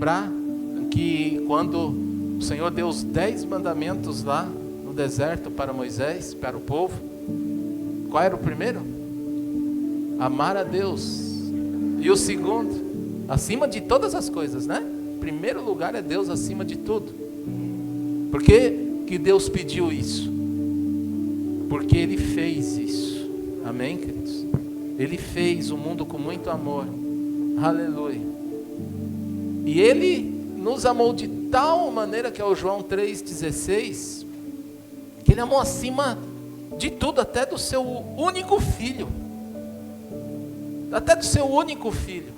lembrar que quando o Senhor deu os 10 mandamentos lá no deserto para Moisés, para o povo, qual era o primeiro? Amar a Deus. E o segundo? Acima de todas as coisas, né? Primeiro lugar é Deus acima de tudo. Por que Deus pediu isso? Porque Ele fez isso. Amém, queridos? Ele fez o mundo com muito amor. Aleluia. E Ele nos amou de tal maneira, que é o João 3,16, que Ele amou acima de tudo, até do seu único filho. Até do seu único filho.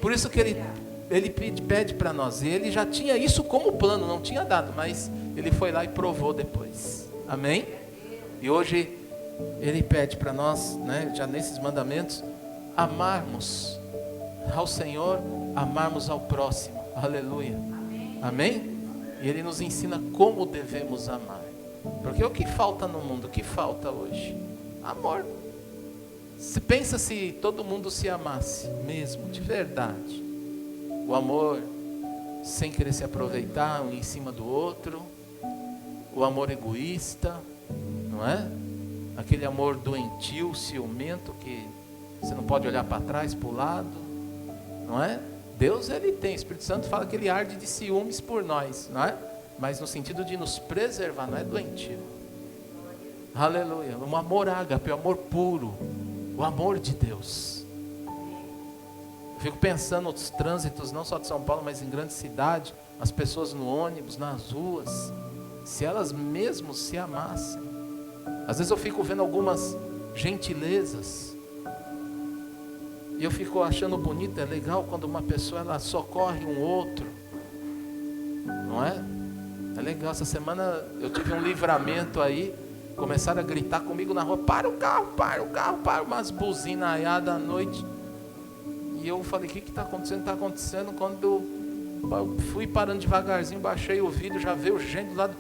Por isso que Ele pede para nós. E Ele já tinha isso como plano, não tinha dado, mas Ele foi lá e provou depois. Amém? E hoje Ele pede para nós, né, já nesses mandamentos, amarmos ao Senhor, amarmos ao próximo. Aleluia. Amém? E Ele nos ensina como devemos amar. Porque o que falta no mundo? O que falta hoje? Amor. Se pensa se todo mundo se amasse mesmo, de verdade. O amor sem querer se aproveitar um em cima do outro. O amor egoísta, não é? Aquele amor doentio, ciumento, que você não pode olhar para trás, para o lado, não é? Deus, Ele tem, o Espírito Santo fala que Ele arde de ciúmes por nós, não é? Mas no sentido de nos preservar, não é doentio. Aleluia. Um amor ágape, um amor puro, o amor de Deus. Eu fico pensando nos trânsitos, não só de São Paulo, mas em grandes cidades, as pessoas no ônibus, nas ruas, se elas mesmo se amassem. Às vezes eu fico vendo algumas gentilezas, e eu fico achando bonito, é legal quando uma pessoa ela socorre um outro, não é? É legal. Essa semana eu tive um livramento aí, começaram a gritar comigo na rua, para o carro, umas buzinaiadas à noite. E eu falei, o que está acontecendo? Está acontecendo. Quando eu fui parando devagarzinho, baixei o vidro, já veio gente do lado,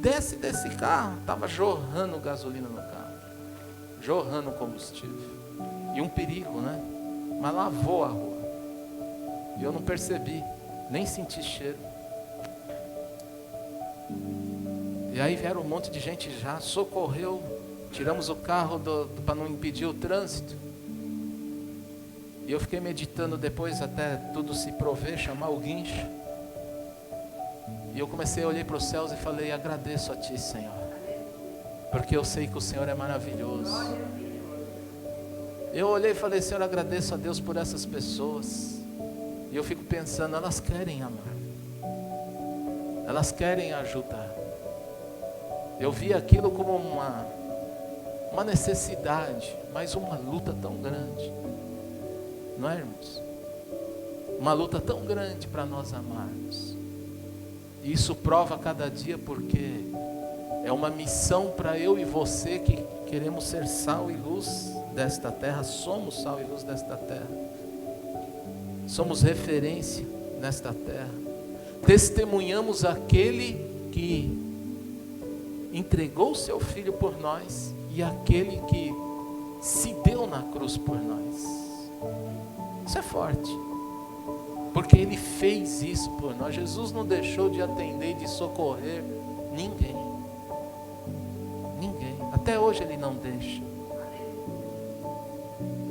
desce desse carro. Estava jorrando gasolina no carro, jorrando combustível. E um perigo, né? Mas lavou a rua. E eu não percebi, nem senti cheiro. E aí vieram um monte de gente já, socorreu, tiramos o carro para não impedir o trânsito. E eu fiquei meditando depois até tudo se prover, chamar o guincho. E eu comecei a olhar para os céus e falei, agradeço a Ti, Senhor, porque eu sei que o Senhor é maravilhoso. Eu olhei e falei, Senhor, agradeço a Deus por essas pessoas. E eu fico pensando, elas querem amar, elas querem ajudar. Eu vi aquilo como uma necessidade, mas uma luta tão grande, não é, irmãos? Uma luta tão grande para nós amarmos. E isso prova cada dia, porque é uma missão para eu e você que queremos ser sal e luz desta terra. Somos sal e luz desta terra, somos referência nesta terra, testemunhamos aquele que entregou o seu filho por nós e aquele que se deu na cruz por nós. Isso é forte, porque Ele fez isso por nós. Jesus não deixou de atender e de socorrer ninguém. Ninguém. Até hoje Ele não deixa.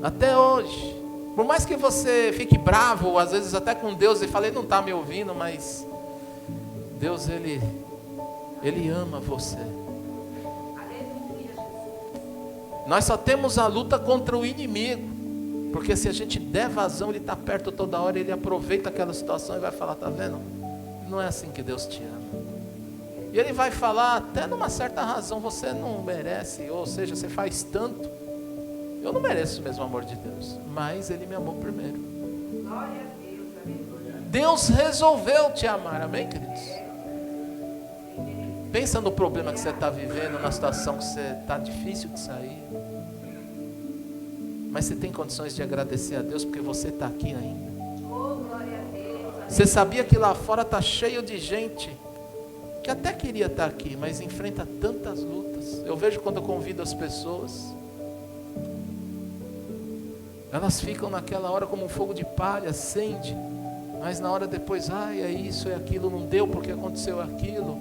Até hoje. Por mais que você fique bravo, às vezes até com Deus, e fale, Ele não está me ouvindo, mas Deus, Ele ama você. Nós só temos a luta contra o inimigo, porque se a gente der vazão, ele está perto toda hora, ele aproveita aquela situação e vai falar, está vendo? Não é assim que Deus te ama. E ele vai falar, até numa certa razão, você não merece, ou seja, você faz tanto, eu não mereço o mesmo amor de Deus, mas Ele me amou primeiro. Deus resolveu te amar, amém, queridos? Pensa no problema que você está vivendo, na situação que você está difícil de sair. Mas você tem condições de agradecer a Deus porque você está aqui ainda. Você sabia que lá fora está cheio de gente que até queria estar aqui, mas enfrenta tantas lutas. Eu vejo quando eu convido as pessoas, elas ficam naquela hora como um fogo de palha, acende, Mas na hora depois, é isso, é aquilo, não deu porque aconteceu aquilo,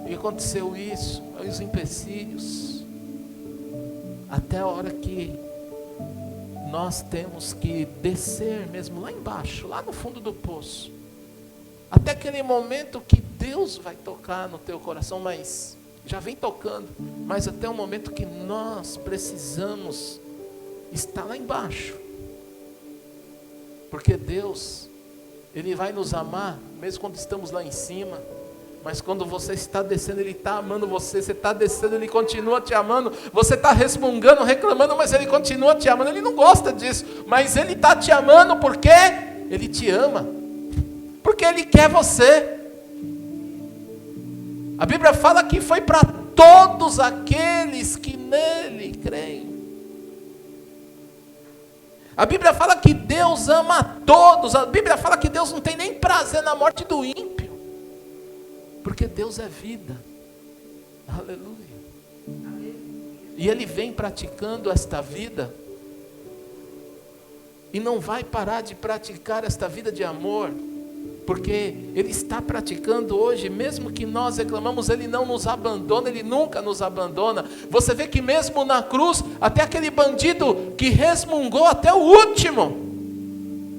e aconteceu isso, os empecilhos. Até a hora que nós temos que descer mesmo lá embaixo, lá no fundo do poço. Até aquele momento que Deus vai tocar no teu coração, mas já vem tocando, mas até o momento que nós precisamos estar lá embaixo. Porque Deus, Ele vai nos amar, mesmo quando estamos lá em cima. Mas quando você está descendo, Ele está amando você. Você está descendo, Ele continua te amando. Você está resmungando, reclamando, mas Ele continua te amando. Ele não gosta disso, mas Ele está te amando porque Ele te ama. Porque Ele quer você. A Bíblia fala que foi para todos aqueles que nele creem. A Bíblia fala que Deus ama a todos. A Bíblia fala que Deus não tem nem prazer na morte do ímpio. Porque Deus é vida. Aleluia. E Ele vem praticando esta vida. E não vai parar de praticar esta vida de amor. Porque Ele está praticando hoje, mesmo que nós reclamamos, Ele não nos abandona, Ele nunca nos abandona. Você vê que mesmo na cruz, até aquele bandido que resmungou até o último,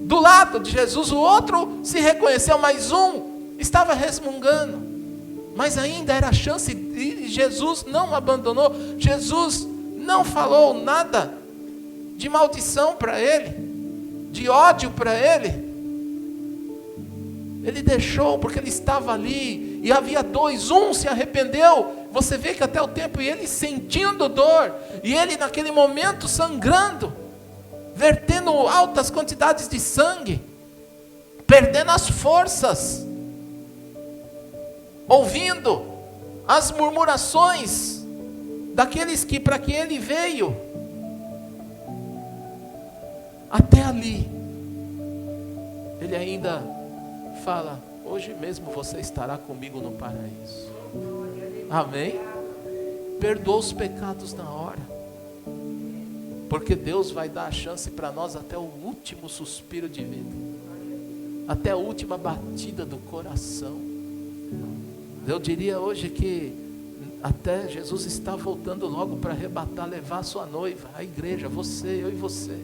do lado de Jesus, o outro se reconheceu, mas um estava resmungando. Mas ainda era a chance, e Jesus não abandonou, Jesus não falou nada de maldição para ele, de ódio para ele. Ele deixou, porque ele estava ali, e havia dois, um se arrependeu. Você vê que até o tempo, e ele sentindo dor, e ele naquele momento sangrando, vertendo altas quantidades de sangue, perdendo as forças, ouvindo as murmurações daqueles que para que ele veio. Até ali, ele ainda fala: hoje mesmo você estará comigo no paraíso. Amém? Perdoa os pecados na hora, porque Deus vai dar a chance para nós até o último suspiro de vida, até a última batida do coração. Eu diria hoje que até Jesus está voltando logo para arrebatar, levar a sua noiva, a igreja, você, eu e você.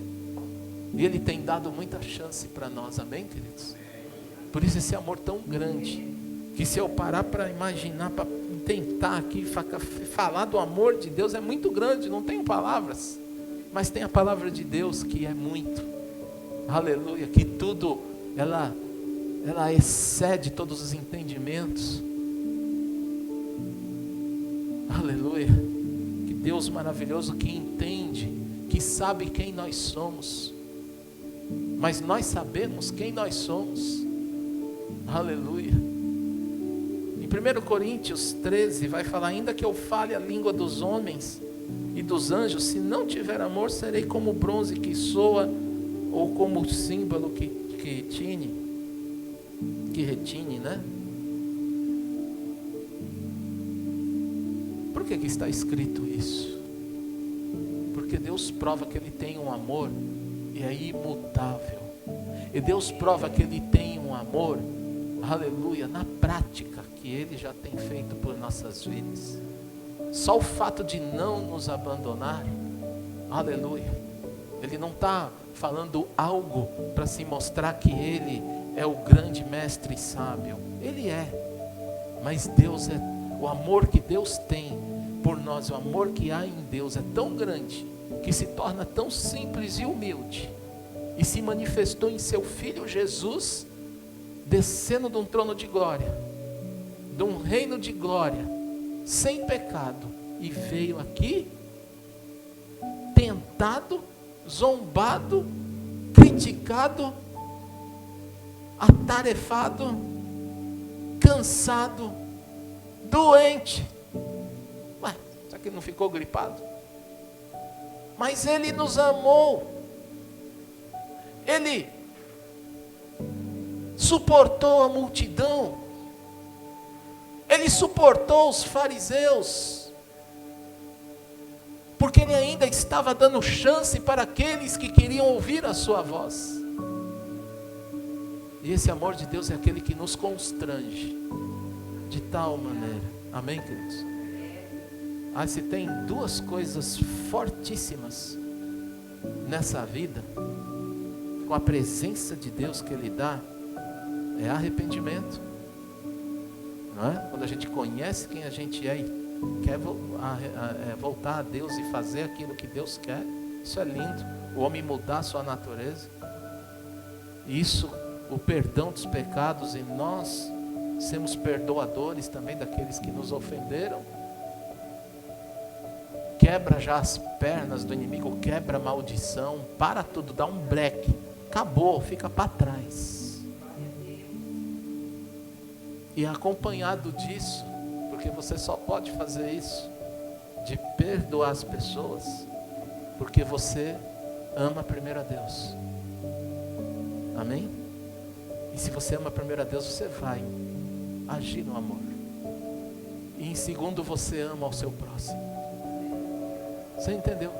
E Ele tem dado muita chance para nós, amém, queridos? Por isso esse amor tão grande, que se eu parar para imaginar, para tentar aqui falar do amor de Deus, é muito grande, não tenho palavras, mas tem a palavra de Deus que é muito, aleluia, que tudo, ela excede todos os entendimentos, aleluia, que Deus maravilhoso, que entende, que sabe quem nós somos, mas nós sabemos quem nós somos. Aleluia. Em 1 Coríntios 13 vai falar: ainda que eu fale a língua dos homens e dos anjos, se não tiver amor, serei como o bronze que soa, ou como o símbolo que retine, né? Por que está escrito isso? Porque Deus prova que Ele tem um amor e é imutável. E Deus prova que Ele tem um amor, aleluia, na prática, que Ele já tem feito por nossas vidas. Só o fato de não nos abandonar, aleluia, Ele não está falando algo para se mostrar que Ele é o grande mestre sábio. Ele é, mas Deus é, o amor que Deus tem por nós, o amor que há em Deus é tão grande, que se torna tão simples e humilde, e se manifestou em seu Filho Jesus, descendo de um trono de glória, de um reino de glória, sem pecado, e veio aqui, tentado, zombado, criticado, atarefado, cansado, doente. Ué, será que ele não ficou gripado? Mas Ele nos amou, Ele suportou a multidão, Ele suportou os fariseus, porque Ele ainda estava dando chance para aqueles que queriam ouvir a sua voz. E esse amor de Deus é aquele que nos constrange de tal maneira. Amém, queridos? Se tem duas coisas fortíssimas nessa vida, com a presença de Deus que Ele dá, é arrependimento. Não é? Quando a gente conhece quem a gente é e quer voltar a Deus e fazer aquilo que Deus quer, isso é lindo. O homem mudar a sua natureza. Isso, o perdão dos pecados, e nós sermos perdoadores também daqueles que nos ofenderam. Quebra já as pernas do inimigo, quebra a maldição, para tudo, dá um break, acabou, fica para trás. E acompanhado disso, porque você só pode fazer isso, de perdoar as pessoas, porque você ama primeiro a Deus. Amém? E se você ama primeiro a Deus, você vai agir no amor. E em segundo, você ama ao seu próximo. Você entendeu?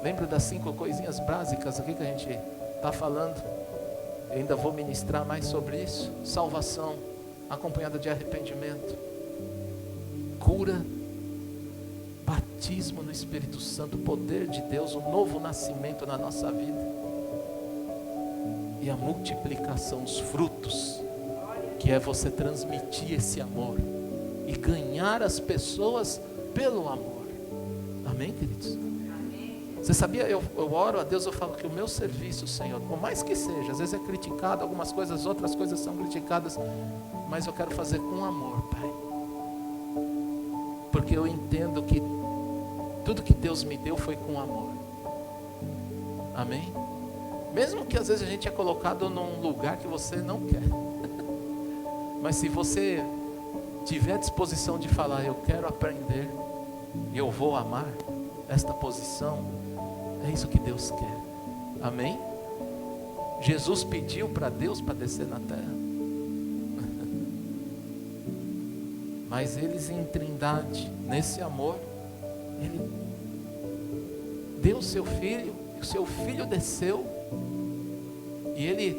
Lembra das 5 coisinhas básicas aqui que a gente está falando? Eu ainda vou ministrar mais sobre isso. Salvação, acompanhada de arrependimento. Cura, batismo no Espírito Santo, o poder de Deus, um novo nascimento na nossa vida. E a multiplicação, os frutos, que é você transmitir esse amor e ganhar as pessoas pelo amor. Amém, queridos? Você sabia, eu oro a Deus, eu falo que o meu serviço, Senhor, por mais que seja, às vezes é criticado, algumas coisas, outras coisas são criticadas, mas eu quero fazer com amor, Pai. Porque eu entendo que tudo que Deus me deu foi com amor. Amém? Mesmo que às vezes a gente é colocado num lugar que você não quer. Mas se você tiver a disposição de falar, eu quero aprender, e eu vou amar esta posição, é isso que Deus quer. Amém? Jesus pediu para Deus para descer na terra. Mas eles em trindade, nesse amor, Ele deu o seu filho, e o seu filho desceu, e Ele,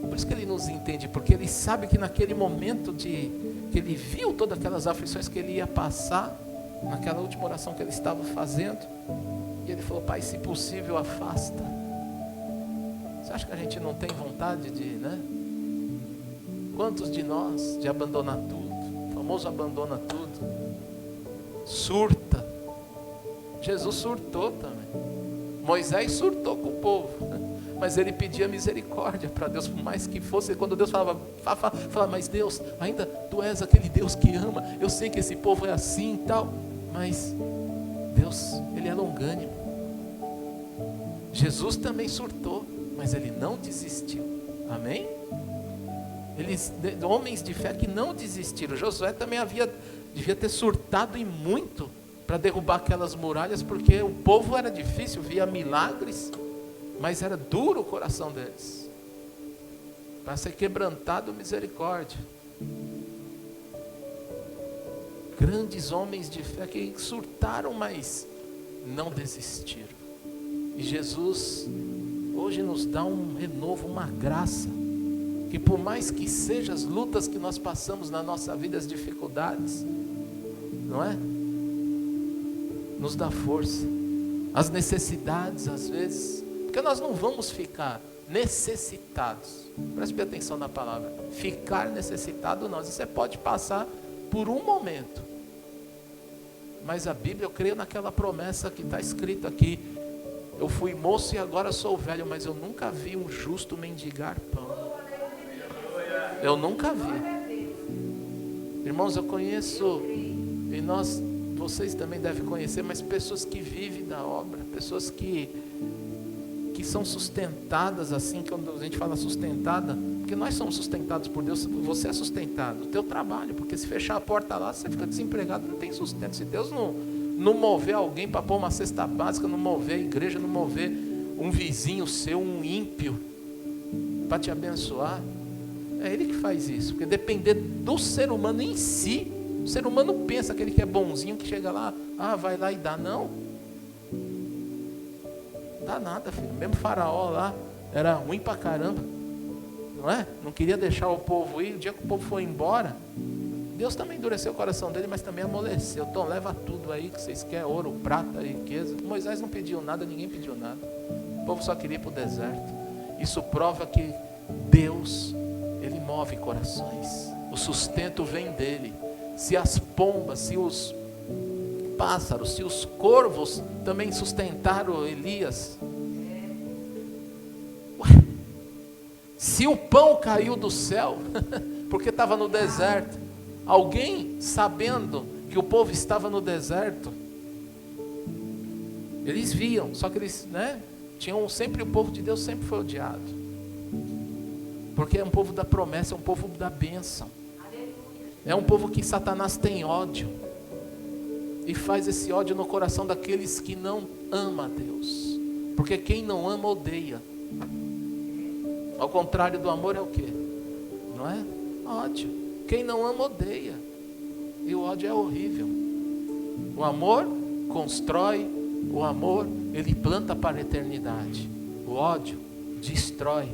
por isso que Ele nos entende, porque Ele sabe que naquele momento que Ele viu todas aquelas aflições que Ele ia passar, naquela última oração que Ele estava fazendo, e Ele falou, Pai, se possível afasta. Você acha que a gente não tem vontade de, né? Quantos de nós de abandonar tudo? O famoso abandona tudo, surta. Jesus surtou também. Moisés surtou com o povo, mas ele pedia misericórdia para Deus, por mais que fosse. Quando Deus falava, mas Deus, ainda tu és aquele Deus que ama, eu sei que esse povo é assim e tal, mas Deus, Ele é longânimo. Jesus também surtou, mas Ele não desistiu. Amém? Eles, homens de fé que não desistiram. Josué também devia ter surtado e muito para derrubar aquelas muralhas, porque o povo era difícil, via milagres, mas era duro o coração deles. Para ser quebrantado, misericórdia. Grandes homens de fé que surtaram, mas não desistiram. E Jesus hoje nos dá um renovo, uma graça, que por mais que sejam as lutas que nós passamos na nossa vida, as dificuldades, não é? Nos dá força. As necessidades às vezes, porque nós não vamos ficar necessitados. Preste bem atenção na palavra. Ficar necessitado não. Você pode passar por um momento. Mas a Bíblia, eu creio naquela promessa que está escrita aqui. Eu fui moço e agora sou velho, mas eu nunca vi um justo mendigar pão. Eu nunca vi. Irmãos, eu conheço, e vocês também devem conhecer, mas pessoas que vivem da obra, pessoas que são sustentadas assim. Quando a gente fala sustentada, porque nós somos sustentados por Deus, você é sustentado, o teu trabalho, porque se fechar a porta lá, você fica desempregado, não tem sustento. Se Deus não mover alguém para pôr uma cesta básica, não mover a igreja, não mover um vizinho seu, um ímpio, para te abençoar, é Ele que faz isso. Porque depender do ser humano em si, o ser humano pensa que ele que é bonzinho, que chega lá, vai lá e dá. Não dá nada, filho. Mesmo Faraó lá era ruim pra caramba, não é? Não queria deixar o povo ir. O dia que o povo foi embora, Deus também endureceu o coração dele, mas também amoleceu. Então leva tudo aí que vocês querem, ouro, prata, riqueza. Moisés não pediu nada, ninguém pediu nada. O povo só queria ir para o deserto. Isso prova que Deus, Ele move corações. O sustento vem dele. Se as pombas, se os pássaros, se os corvos também sustentaram Elias. Ué, se o pão caiu do céu, porque estava no deserto, alguém sabendo que o povo estava no deserto, eles viam, só que eles, tinham sempre, o povo de Deus sempre foi odiado, porque é um povo da promessa, é um povo da bênção, é um povo que Satanás tem ódio, e faz esse ódio no coração daqueles que não amam a Deus, porque quem não ama odeia. Ao contrário do amor é o quê? Não é? Ódio. Quem não ama odeia, e o ódio é horrível. O amor constrói, o amor ele planta para a eternidade, o ódio destrói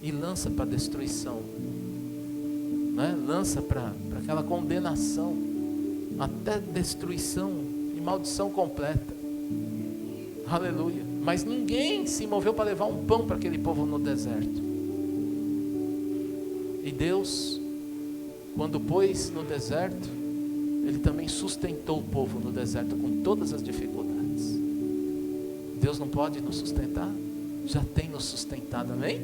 e lança para a destruição, lança para aquela condenação, até destruição e maldição completa. Aleluia. Mas ninguém se moveu para levar um pão para aquele povo no deserto. E Deus, quando pôs no deserto, Ele também sustentou o povo no deserto com todas as dificuldades. Deus não pode nos sustentar? Já tem nos sustentado, amém?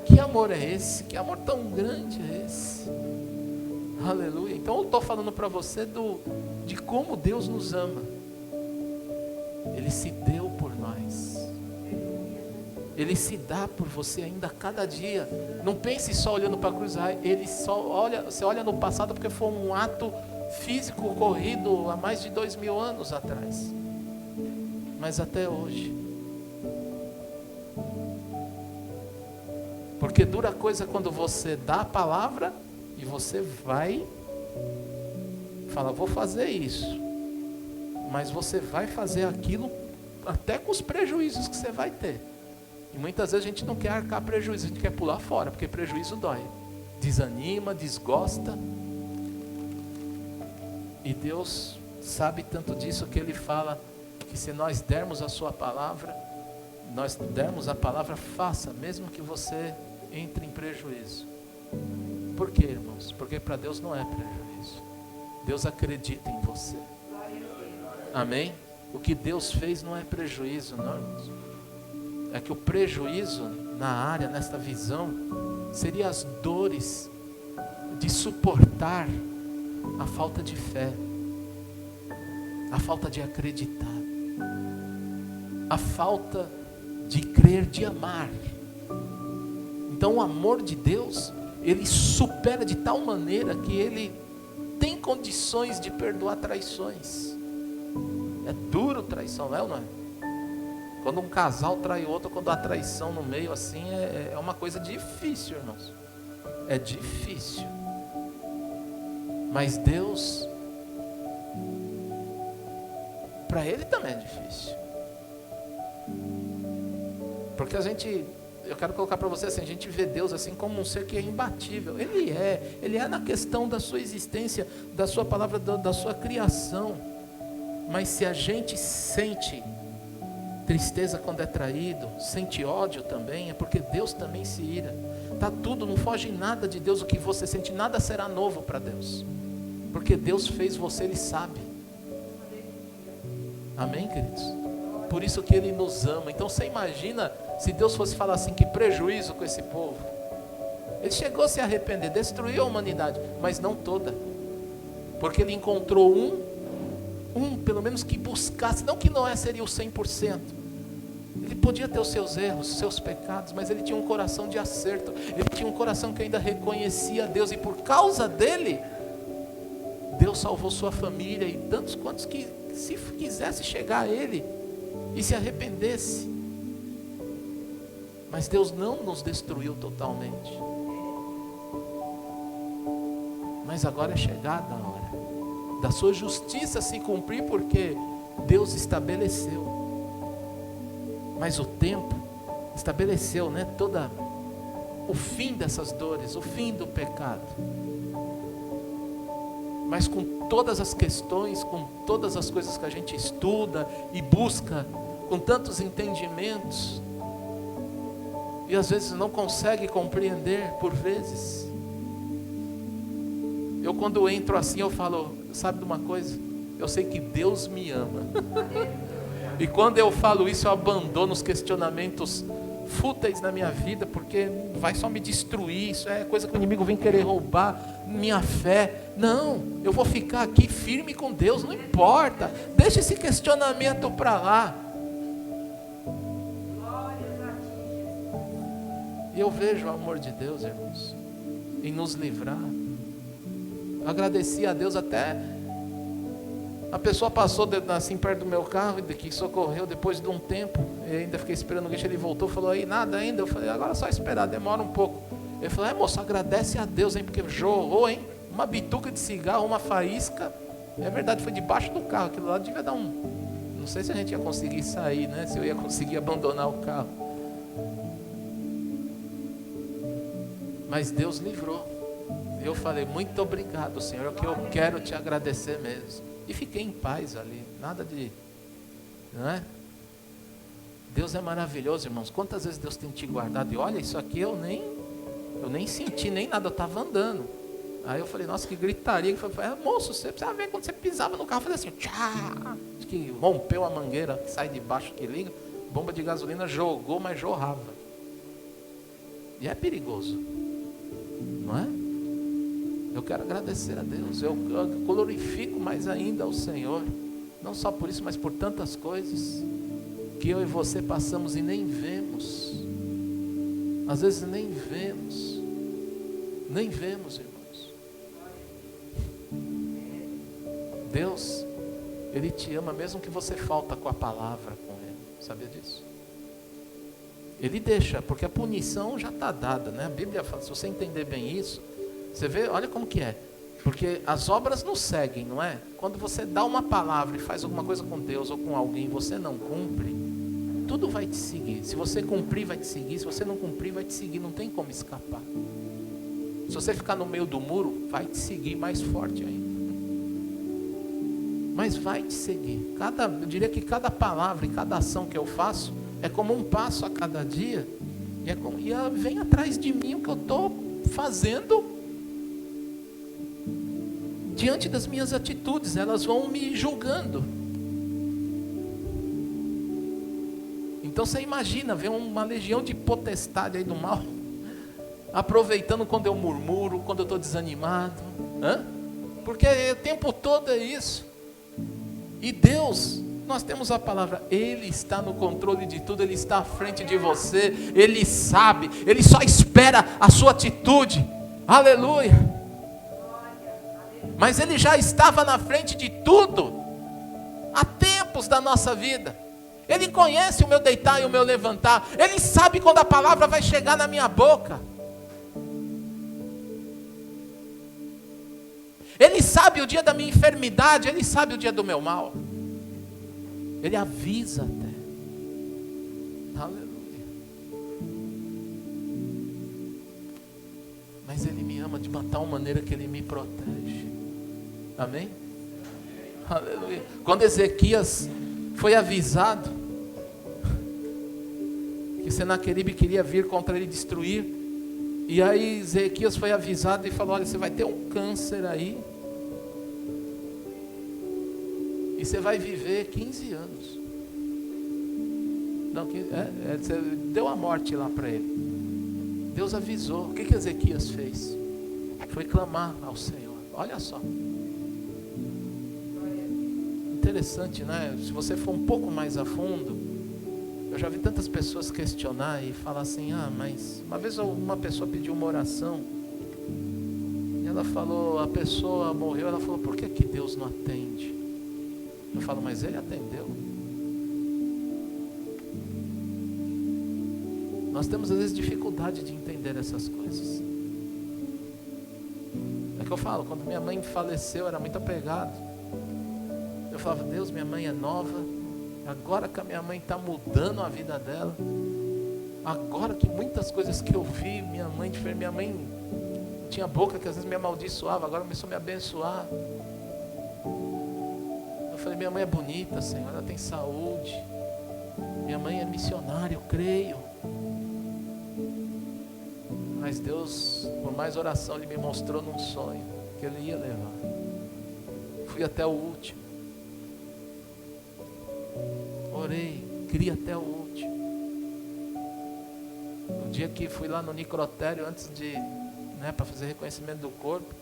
Que amor é esse? Que amor tão grande é esse? Aleluia. Então eu estou falando para você de como Deus nos ama. Ele se deu por nós. Ele se dá por você ainda a cada dia. Não pense só olhando para a cruz. Você olha no passado porque foi um ato físico ocorrido há mais de 2000 anos atrás. Mas até hoje. Porque dura coisa quando você dá a palavra e você vai falar, vou fazer isso. Mas você vai fazer aquilo até com os prejuízos que você vai ter. E muitas vezes a gente não quer arcar prejuízo, a gente quer pular fora, porque prejuízo dói. Desanima, desgosta. E Deus sabe tanto disso que Ele fala que se nós dermos a sua palavra, nós dermos a palavra, faça, mesmo que você entre em prejuízo. Por quê, irmãos? Porque para Deus não é prejuízo. Deus acredita em você. Amém? O que Deus fez não é prejuízo, não, irmãos. É que o prejuízo na área, nesta visão, seria as dores de suportar a falta de fé, a falta de acreditar, a falta de crer, de amar. Então o amor de Deus, Ele supera de tal maneira que Ele tem condições de perdoar traições. É duro traição, não é ou não é? Quando um casal trai o outro, quando há traição no meio assim, é uma coisa difícil, irmãos. É difícil. Mas Deus, para Ele também é difícil. Porque eu quero colocar para você assim, a gente vê Deus assim como um ser que é imbatível. Ele é na questão da sua existência, da sua palavra, da sua criação. Mas se a gente sente tristeza quando é traído, sente ódio também, é porque Deus também se ira. Tá tudo, não foge nada de Deus, o que você sente, nada será novo para Deus. Porque Deus fez você, Ele sabe. Amém, queridos? Por isso que Ele nos ama. Então você imagina se Deus fosse falar assim, que prejuízo com esse povo. Ele chegou a se arrepender, destruiu a humanidade, mas não toda. Porque Ele encontrou um pelo menos que buscasse, não que Noé seria o 100%. Ele podia ter os seus erros, os seus pecados, mas ele tinha um coração de acerto. Ele tinha um coração que ainda reconhecia a Deus, e por causa dele, Deus salvou sua família e tantos quantos que se quisesse chegar a Ele e se arrependesse. Mas Deus não nos destruiu totalmente. Mas agora é chegada a hora da sua justiça se cumprir, porque Deus estabeleceu. Mas o tempo estabeleceu, toda o fim dessas dores, o fim do pecado. Mas com todas as questões, com todas as coisas que a gente estuda e busca, com tantos entendimentos, e às vezes não consegue compreender por vezes. Eu quando entro assim, eu falo, sabe de uma coisa? Eu sei que Deus me ama. E quando eu falo isso, eu abandono os questionamentos fúteis na minha vida, porque vai só me destruir, isso é coisa que o inimigo vem querer roubar minha fé. Não, eu vou ficar aqui firme com Deus, não importa, deixa esse questionamento para lá. E eu vejo o amor de Deus, irmãos, em nos livrar. Agradeci a Deus, até a pessoa passou assim perto do meu carro, que socorreu depois de um tempo. Eu ainda fiquei esperando o guincho, ele voltou, falou, aí nada ainda. Eu falei, agora é só esperar, demora um pouco. Ele falou, moço, agradece a Deus, hein, porque jorrou, hein, uma bituca de cigarro, uma faísca. É verdade, foi debaixo do carro, aquilo lá devia dar não sei se a gente ia conseguir sair, né, se eu ia conseguir abandonar o carro. Mas Deus livrou. Eu falei, muito obrigado, Senhor, que eu quero te agradecer mesmo. E fiquei em paz ali, nada de, não é? Deus é maravilhoso, irmãos. Quantas vezes Deus tem te guardado? E olha, isso aqui eu nem senti nem nada, eu estava andando. Aí eu falei, nossa, que gritaria. Moço, você precisa ver quando você pisava no carro, fazia assim, tchá, que rompeu a mangueira que sai de baixo, que liga, bomba de gasolina jogou, mas jorrava. E é perigoso, não é? Eu quero agradecer a Deus, eu glorifico mais ainda ao Senhor, não só por isso, mas por tantas coisas que eu e você passamos e nem vemos. Às vezes nem vemos, irmãos. Deus, Ele te ama mesmo que você falta com a palavra com Ele, sabia disso? Ele deixa, porque a punição já está dada, né? A Bíblia fala, se você entender bem isso, você vê, olha como que é, porque as obras nos seguem, não é? Quando você dá uma palavra e faz alguma coisa com Deus ou com alguém e você não cumpre, tudo vai te seguir. Se você cumprir, vai te seguir. Se você não cumprir, vai te seguir, não tem como escapar. Se você ficar no meio do muro, vai te seguir mais forte ainda. Mas vai te seguir. Eu diria que cada palavra e cada ação que eu faço é como um passo a cada dia, e vem atrás de mim o que eu estou fazendo. Diante das minhas atitudes, elas vão me julgando. Então você imagina, vem uma legião de potestade aí do mal, aproveitando quando eu murmuro, quando eu estou desanimado, porque o tempo todo é isso. E Deus, nós temos a palavra, Ele está no controle de tudo, Ele está à frente de você, Ele sabe, Ele só espera a sua atitude, aleluia. Mas Ele já estava na frente de tudo, há tempos da nossa vida. Ele conhece o meu deitar e o meu levantar. Ele sabe quando a palavra vai chegar na minha boca. Ele sabe o dia da minha enfermidade, Ele sabe o dia do meu mal. Ele avisa até. Aleluia. Mas Ele me ama de uma tal maneira que Ele me protege. Amém? Aleluia. Quando Ezequias foi avisado que Senaqueribe queria vir contra ele destruir, e aí Ezequias foi avisado e falou, olha, você vai ter um câncer aí, e você vai viver 15 anos. Não, você deu a morte lá para ele. Deus avisou. O que Ezequias fez? Foi clamar ao Senhor. Olha só. Interessante, né? Se você for um pouco mais a fundo, eu já vi tantas pessoas questionar e falar assim, mas uma vez uma pessoa pediu uma oração, e ela falou, a pessoa morreu, ela falou, por que Deus não atende? Eu falo, mas Ele atendeu. Nós temos às vezes dificuldade de entender essas coisas. É que eu falo, quando minha mãe faleceu, eu era muito apegado. Eu falava, Deus, minha mãe é nova, agora que a minha mãe está mudando a vida dela, Agora que muitas coisas que eu vi, minha mãe tinha boca que às vezes me amaldiçoava, agora começou a me abençoar. Eu falei, minha mãe é bonita, Senhor, ela tem saúde. Minha mãe é missionária, eu creio. Mas Deus, por mais oração, Ele me mostrou num sonho que Ele ia levar. Fui até o último. Orei, criei até o último. O dia que fui lá no necrotério, antes de, para fazer reconhecimento do corpo,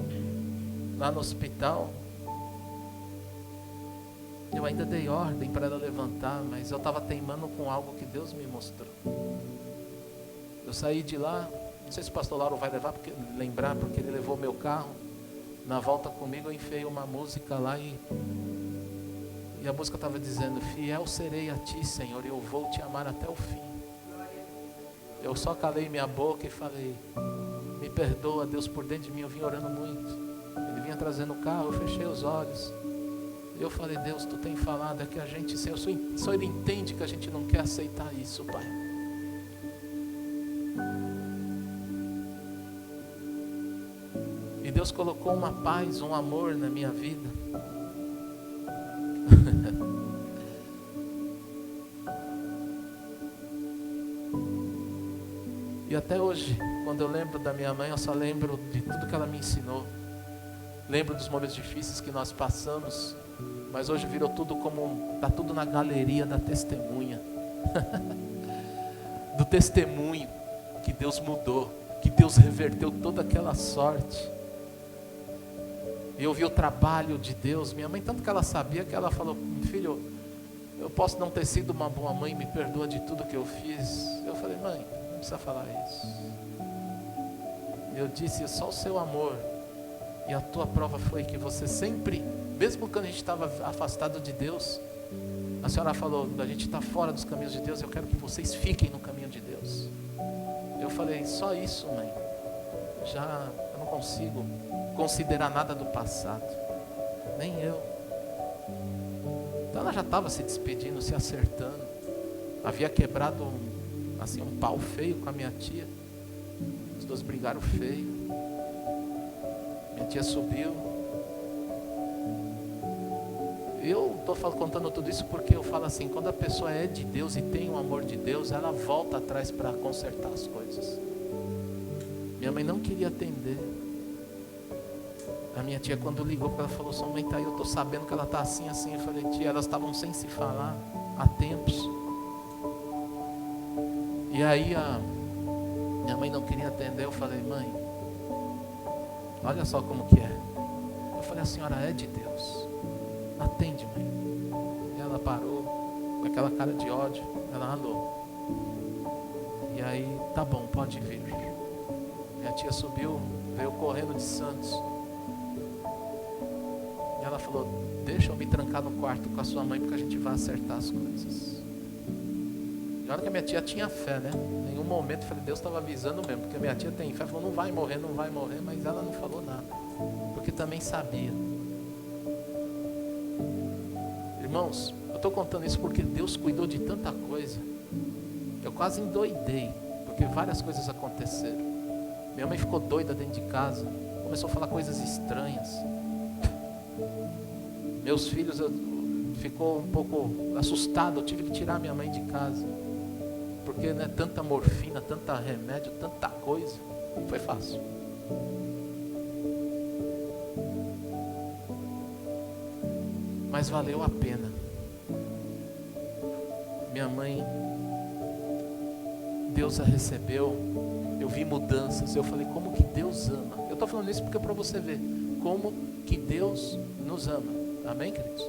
lá no hospital, eu ainda dei ordem para ela levantar, mas eu estava teimando com algo que Deus me mostrou. Eu saí de lá, não sei se o pastor Lauro vai lembrar, porque ele levou meu carro. Na volta comigo eu enfiei uma música lá e a música estava dizendo: fiel serei a ti, Senhor, e eu vou te amar até o fim. Eu só calei minha boca e falei: me perdoa, Deus, por dentro de mim eu vim orando muito. Ele vinha trazendo o carro, eu fechei os olhos. Eu falei: Deus, tu tem falado, é que a gente, Senhor, só Ele entende que a gente não quer aceitar isso, Pai. E Deus colocou uma paz, um amor na minha vida. E até hoje, quando eu lembro da minha mãe, eu só lembro de tudo que ela me ensinou. Lembro dos momentos difíceis que nós passamos, mas hoje virou tudo está tudo na galeria da testemunha. Do testemunho que Deus mudou, que Deus reverteu toda aquela sorte. E eu vi o trabalho de Deus. Minha mãe, tanto que ela sabia, que ela falou: filho, eu posso não ter sido uma boa mãe, me perdoa de tudo que eu fiz. Eu falei: mãe, não precisa falar isso. Eu disse: só o seu amor. E a tua prova foi que você sempre, mesmo quando a gente estava afastado de Deus, a senhora falou: a gente está fora dos caminhos de Deus, eu quero que vocês fiquem no caminho de Deus. Eu falei: só isso, mãe. Eu não consigo considerar nada do passado, nem eu. Então ela já estava se despedindo, se acertando. Havia quebrado um pau feio com a minha tia. Os dois brigaram feio. Minha tia subiu. Eu estou contando tudo isso porque eu falo assim: quando a pessoa é de Deus e tem o amor de Deus, ela volta atrás para consertar as coisas. Minha mãe não queria atender. A minha tia, quando ligou, ela falou: sua mãe está aí, eu estou sabendo que ela está assim, assim. Eu falei: tia, elas estavam sem se falar há tempos. E aí minha mãe não queria atender. Eu falei: mãe, olha só como que é. Eu falei: a senhora é de Deus, atende, mãe. E ela parou, com aquela cara de ódio. Ela: alô. E aí: tá bom, pode vir. Minha tia subiu, veio correndo de Santos. E ela falou: deixa eu me trancar no quarto com a sua mãe, porque a gente vai acertar as coisas. E olha que a minha tia tinha fé, né? Em nenhum momento eu falei: Deus estava avisando mesmo, porque a minha tia tem fé. Falou: não vai morrer, não vai morrer. Mas ela não falou nada, porque também sabia. Irmãos, eu estou contando isso porque Deus cuidou de tanta coisa. Eu quase endoidei, porque várias coisas aconteceram. Minha mãe ficou doida dentro de casa, começou a falar coisas estranhas. Meus filhos, ficou um pouco assustado. Eu tive que tirar minha mãe de casa, porque tanta morfina, tanta remédio, tanta coisa. Não foi fácil. Mas valeu a pena. Minha mãe, Deus a recebeu. Eu vi mudanças. Eu falei: como que Deus ama. Eu estou falando isso porque é para você ver como que Deus nos ama. Amém, queridos?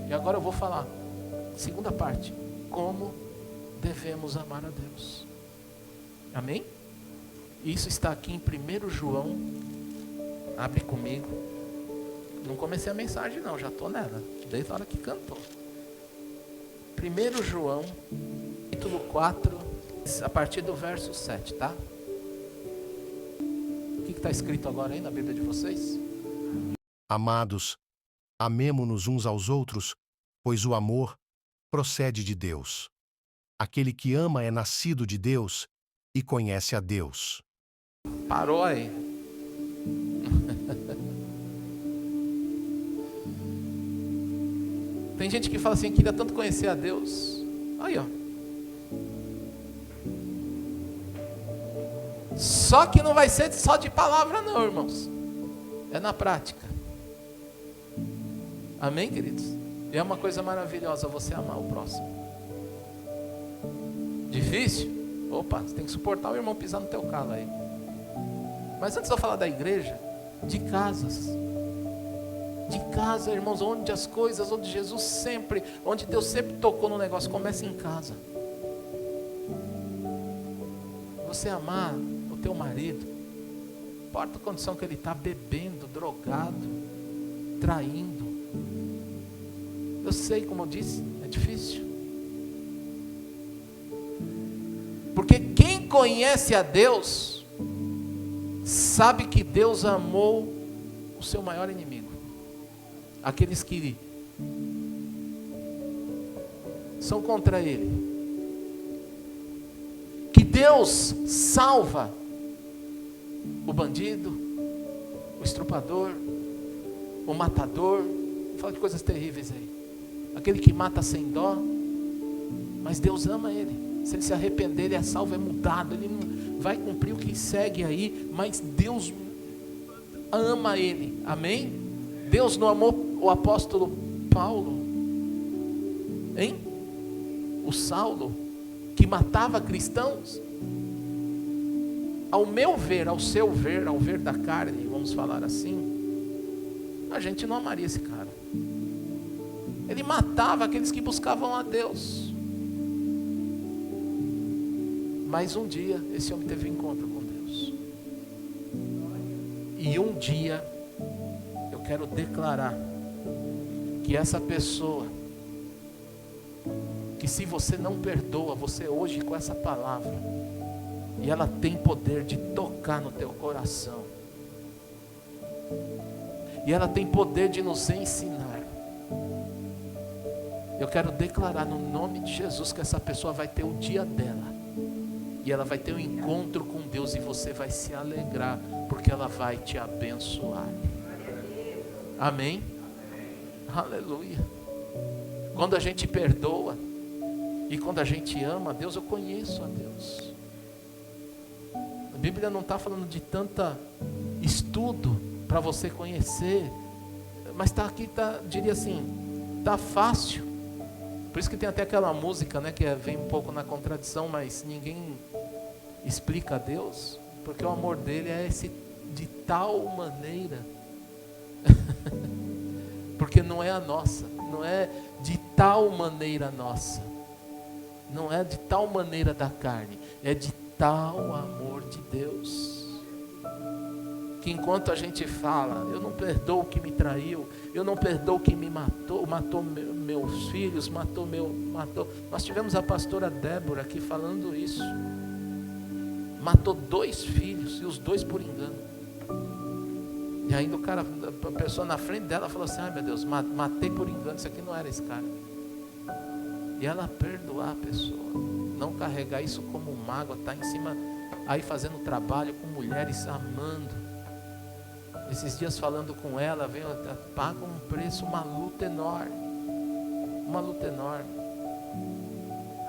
E agora eu vou falar, segunda parte: como devemos amar a Deus. Amém? Isso está aqui em 1 João. Abre comigo. Não comecei a mensagem não, já estou nela, desde a hora que cantou. 1 João, capítulo 4, a partir do verso 7, tá? O que está escrito agora aí na Bíblia de vocês? Amados, amemo-nos uns aos outros, pois o amor procede de Deus. Aquele que ama é nascido de Deus e conhece a Deus. Parou aí. Tem gente que fala assim, queria tanto conhecer a Deus. Aí, ó. Só que não vai ser só de palavra não, irmãos. É na prática. Amém, queridos? E é uma coisa maravilhosa você amar o próximo. Difícil? Opa, você tem que suportar o irmão pisar no teu calo aí. Mas antes de eu falar da igreja, de casas. De casa, irmãos, onde as coisas, onde Jesus sempre, onde Deus sempre tocou no negócio, começa em casa. Você amar o teu marido, não importa a condição que ele está, bebendo, drogado, traindo. Eu sei, como eu disse, é difícil. Porque quem conhece a Deus, sabe que Deus amou o seu maior inimigo. Aqueles que são contra Ele. Que Deus salva o bandido, o estuprador, o matador. Vou falar de coisas terríveis aí. Aquele que mata sem dó. Mas Deus ama ele. Se ele se arrepender, ele é salvo, é mudado. Ele não vai cumprir o que segue aí. Mas Deus ama ele. Amém? Deus não amou o apóstolo Paulo, hein? O Saulo, que matava cristãos. Ao meu ver, ao seu ver, ao ver da carne, vamos falar assim, a gente não amaria esse cara. Ele matava aqueles que buscavam a Deus. Mas um dia, esse homem teve um encontro com Deus. E um dia, eu quero declarar que essa pessoa, que se você não perdoa, você hoje com essa palavra, e ela tem poder de tocar no teu coração, e ela tem poder de nos ensinar. Eu quero declarar no nome de Jesus que essa pessoa vai ter o dia dela, e ela vai ter um encontro com Deus, e você vai se alegrar, porque ela vai te abençoar. Amém? Aleluia. Quando a gente perdoa e quando a gente ama a Deus, eu conheço a Deus. A Bíblia não está falando de tanta estudo para você conhecer, mas está aqui, diria assim, está fácil. Por isso que tem até aquela música, né, que vem um pouco na contradição, mas ninguém explica a Deus, porque o amor dele é esse de tal maneira. Porque não é a nossa, não é de tal maneira nossa, não é de tal maneira da carne, é de tal amor de Deus, que enquanto a gente fala, eu não perdoo o que me traiu, eu não perdoo o que me matou, meus filhos, matou. Nós tivemos a pastora Débora aqui falando isso, matou 2 filhos, e os 2 por engano. E ainda a pessoa na frente dela falou assim, ai meu Deus, matei por engano, isso aqui não era esse cara. E ela perdoar a pessoa, não carregar isso como mágoa, tá em cima, aí fazendo trabalho com mulheres, amando. Esses dias falando com ela, paga um preço, uma luta enorme.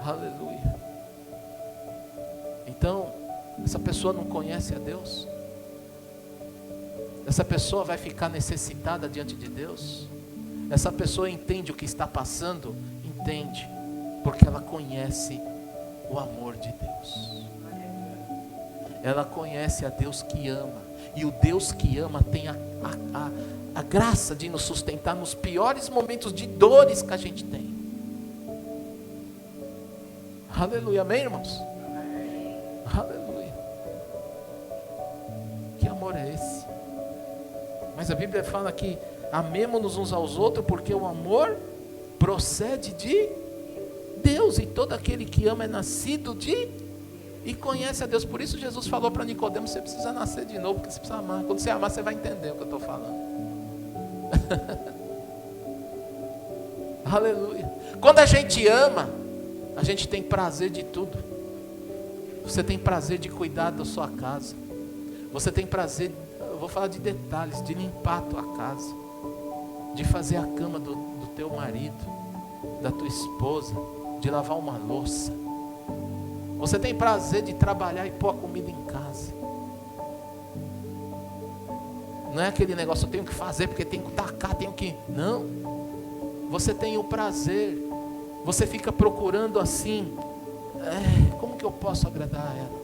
Aleluia. Então, essa pessoa não conhece a Deus? Essa pessoa vai ficar necessitada diante de Deus? Essa pessoa entende o que está passando? Entende, porque ela conhece o amor de Deus. Ela conhece a Deus que ama. E o Deus que ama tem a graça de nos sustentar nos piores momentos de dores que a gente tem. Aleluia, amém, irmãos? Aleluia. Que amor é esse? Mas a Bíblia fala que amemo-nos uns aos outros, porque o amor procede de Deus, e todo aquele que ama é nascido de e conhece a Deus. Por isso Jesus falou para Nicodemo, você precisa nascer de novo, porque você precisa amar. Quando você amar, você vai entender o que eu estou falando. Aleluia. Quando a gente ama, A gente tem prazer de tudo. Você tem prazer de cuidar da sua casa. Você tem prazer, eu vou falar de detalhes, de limpar a tua casa, de fazer a cama do teu marido, da tua esposa, de lavar uma louça. Você tem prazer de trabalhar e pôr a comida em casa. Não é aquele negócio, eu tenho que fazer porque tenho que tacar, tenho que... Não. Você tem o prazer. Você fica procurando assim, como que eu posso agradar a ela?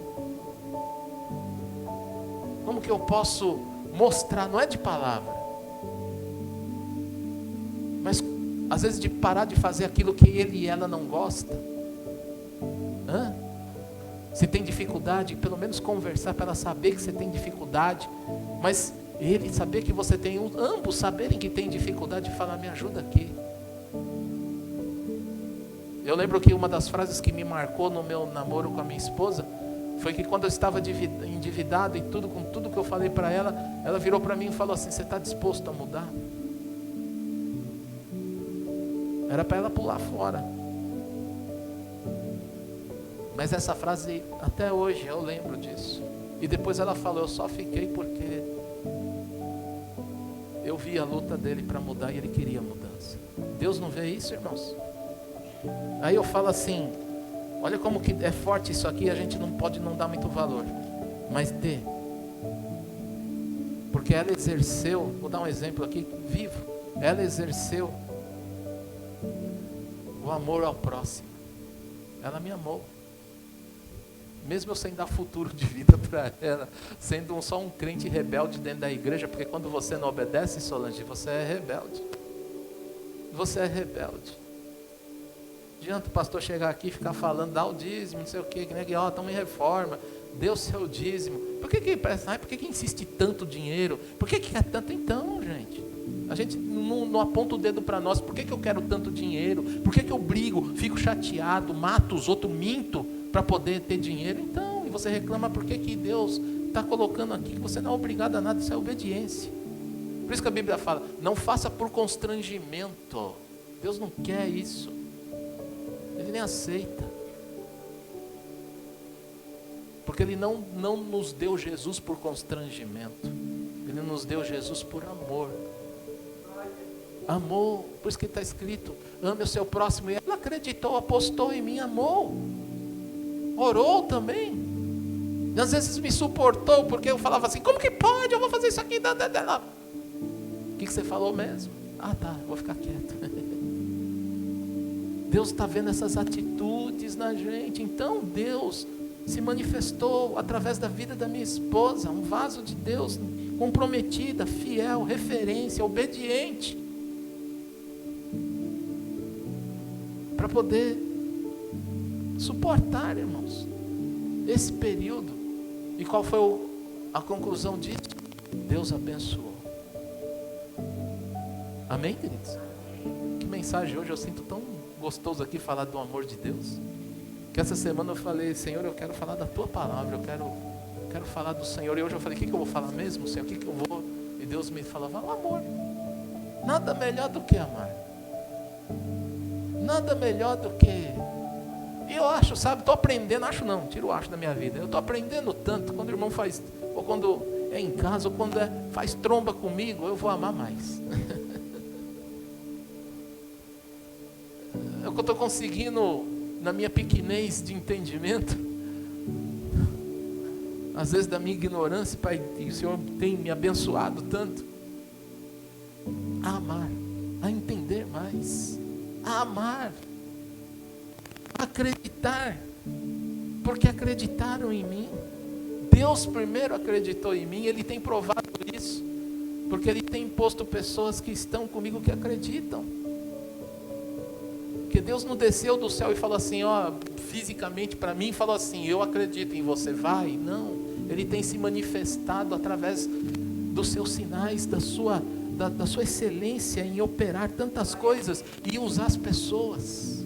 Como que eu posso mostrar? Não é de palavra, mas às vezes de parar de fazer aquilo que ele e ela não gostam. Se tem dificuldade, pelo menos conversar para ela saber que você tem dificuldade, mas ele saber que você tem, ambos saberem que tem dificuldade, e falar, me ajuda aqui. Eu lembro que uma das frases que me marcou no meu namoro com a minha esposa foi que quando eu estava endividado e tudo, com tudo que eu falei para ela, ela virou para mim e falou assim: você está disposto a mudar? Era para ela pular fora. Mas essa frase, até hoje eu lembro disso. E depois ela falou: eu só fiquei porque eu vi a luta dele para mudar e ele queria mudança. Deus não vê isso, irmãos? Aí eu falo assim, olha como que é forte isso aqui, a gente não pode não dar muito valor, mas dê. Porque ela exerceu, vou dar um exemplo aqui, vivo, ela exerceu o amor ao próximo. Ela me amou. Mesmo eu sem dar futuro de vida para ela, sendo só um crente rebelde dentro da igreja, porque quando você não obedece, Solange, você é rebelde. Você é rebelde. Adianta o pastor chegar aqui e ficar falando, dá o dízimo, não sei o que, estamos em reforma, dê o seu dízimo. Por que insiste tanto dinheiro? Por que quer tanto? Então, gente, a gente não aponta o dedo para nós. Por que eu quero tanto dinheiro? Por que eu brigo, fico chateado, mato os outros, minto para poder ter dinheiro? Então, e você reclama por que Deus está colocando aqui que você não é obrigado a nada, isso é obediência. Por isso que a Bíblia fala, não faça por constrangimento. Deus não quer isso. Ele nem aceita. Porque Ele não nos deu Jesus por constrangimento. Ele nos deu Jesus por amor. Amor, por isso que está escrito, ame o seu próximo. E ela acreditou, apostou em mim, amou. Orou também. E às vezes me suportou, porque eu falava assim, como que pode? Eu vou fazer isso aqui. O que você falou mesmo? Ah, tá, vou ficar quieto. Deus está vendo essas atitudes na gente. Então Deus se manifestou através da vida da minha esposa, um vaso de Deus, comprometida, fiel, referência, obediente, para poder suportar, irmãos, esse período. E qual foi a conclusão disso? Deus abençoou. Amém, queridos? Que mensagem hoje, eu sinto tão gostoso aqui falar do amor de Deus, que essa semana eu falei, Senhor, eu quero falar da tua palavra, eu quero falar do Senhor. E hoje eu falei, o que eu vou falar mesmo, Senhor? O que eu vou? E Deus me falava, o amor. Nada melhor do que amar. Nada melhor do que... E eu acho, sabe, estou aprendendo, tiro o acho da minha vida. Eu estou aprendendo tanto, quando o irmão faz, ou quando é em casa, ou quando faz tromba comigo, eu vou amar mais. É o que eu estou conseguindo na minha pequenez de entendimento, às vezes da minha ignorância, Pai, e o Senhor tem me abençoado tanto, a amar, a entender mais, a amar, a acreditar, porque acreditaram em mim. Deus primeiro acreditou em mim, Ele tem provado isso, porque Ele tem posto pessoas que estão comigo que acreditam. Porque Deus não desceu do céu e falou assim, fisicamente para mim, falou assim, eu acredito em você, vai. Não, Ele tem se manifestado através dos seus sinais, da sua excelência em operar tantas coisas e usar as pessoas.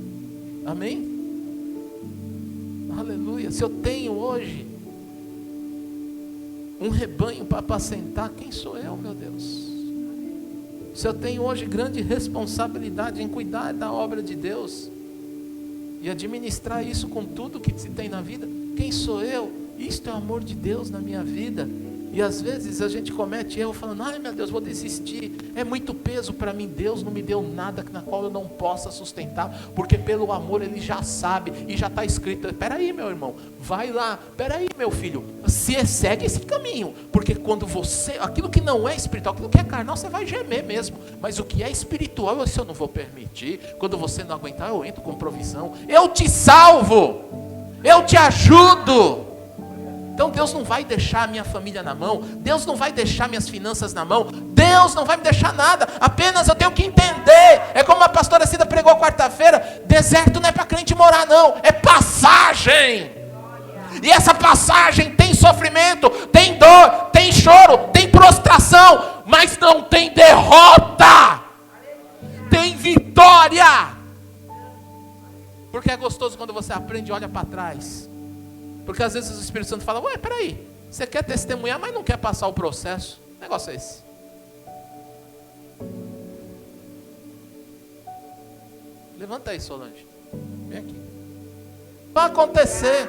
Amém? Aleluia. Se eu tenho hoje um rebanho para apacentar, quem sou eu, meu Deus? Se eu tenho hoje grande responsabilidade em cuidar da obra de Deus, e administrar isso com tudo que se tem na vida. Quem sou eu? Isto é o amor de Deus na minha vida. E às vezes a gente comete erro falando, ai meu Deus, vou desistir, é muito peso para mim, Deus não me deu nada na qual eu não possa sustentar, porque pelo amor Ele já sabe, e já está escrito. Espera aí meu irmão, vai lá, espera aí meu filho, segue esse caminho, porque quando você, aquilo que não é espiritual, aquilo que é carnal, você vai gemer mesmo, mas o que é espiritual, isso eu não vou permitir. Quando você não aguentar, eu entro com provisão, eu te salvo, eu te ajudo. Então Deus não vai deixar a minha família na mão, Deus não vai deixar minhas finanças na mão, Deus não vai me deixar nada, apenas eu tenho que entender. É como a pastora Cida pregou quarta-feira, deserto não é para crente morar não, é passagem. E essa passagem tem sofrimento, tem dor, tem choro, tem prostração, mas não tem derrota, tem vitória. Porque é gostoso quando você aprende e olha para trás. Porque às vezes o Espírito Santo fala, ué, peraí, você quer testemunhar, mas não quer passar o processo. Que negócio é esse? Levanta aí, Solange. Vem aqui. Vai acontecer.